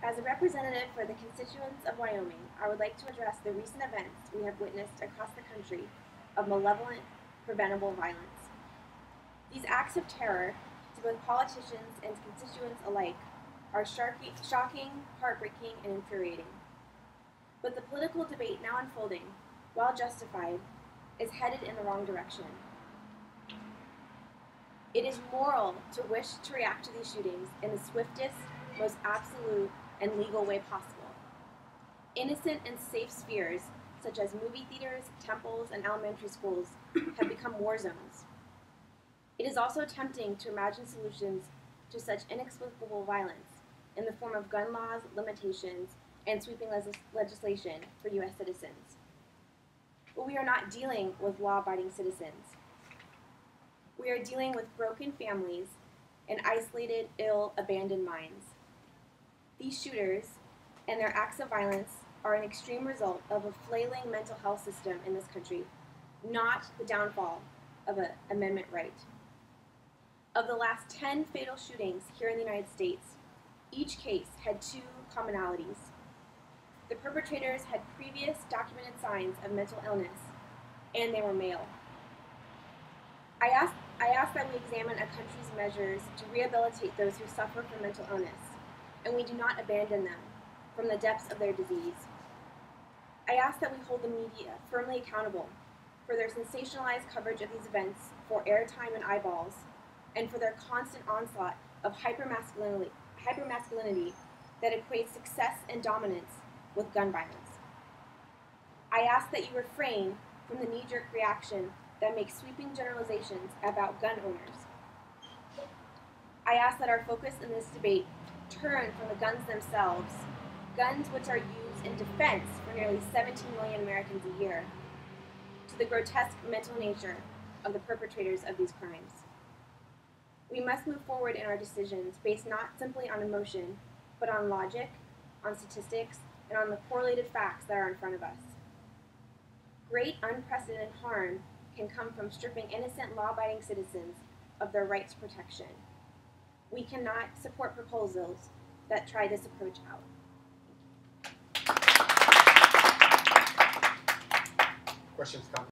As a representative for the constituents of Wyoming, I would like to address the recent events we have witnessed across the country of malevolent, preventable violence. These acts of terror, to both politicians and constituents alike, are shocking, heartbreaking, and infuriating. But the political debate now unfolding, while justified, is headed in the wrong direction. It is moral to wish to react to these shootings in the swiftest, most absolute, and legal way possible. Innocent and safe spheres, such as movie theaters, temples, and elementary schools, have become war zones. It is also tempting to imagine solutions to such inexplicable violence in the form of gun laws, limitations, and sweeping legislation for U.S. citizens. But we are not dealing with law-abiding citizens. We are dealing with broken families and isolated, ill, abandoned minds. These shooters and their acts of violence are an extreme result of a flailing mental health system in this country, not the downfall of an amendment right. Of the last 10 fatal shootings here in the United States, each case had two commonalities. The perpetrators had previous documented signs of mental illness, and they were male. I ask that we examine a country's measures to rehabilitate those who suffer from mental illness, and we do not abandon them from the depths of their disease. I ask that we hold the media firmly accountable for their sensationalized coverage of these events for airtime and eyeballs, and for their constant onslaught of hypermasculinity that equates success and dominance with gun violence. I ask that you refrain from the knee-jerk reaction that makes sweeping generalizations about gun owners. I ask that our focus in this debate turn from the guns themselves, guns which are used in defense for nearly 17 million Americans a year, to the grotesque mental nature of the perpetrators of these crimes. We must move forward in our decisions based not simply on emotion, but on logic, on statistics, and on the correlated facts that are in front of us. Great unprecedented harm can come from stripping innocent law-abiding citizens of their right to protection. We cannot support proposals that try this approach out. Questions, comments?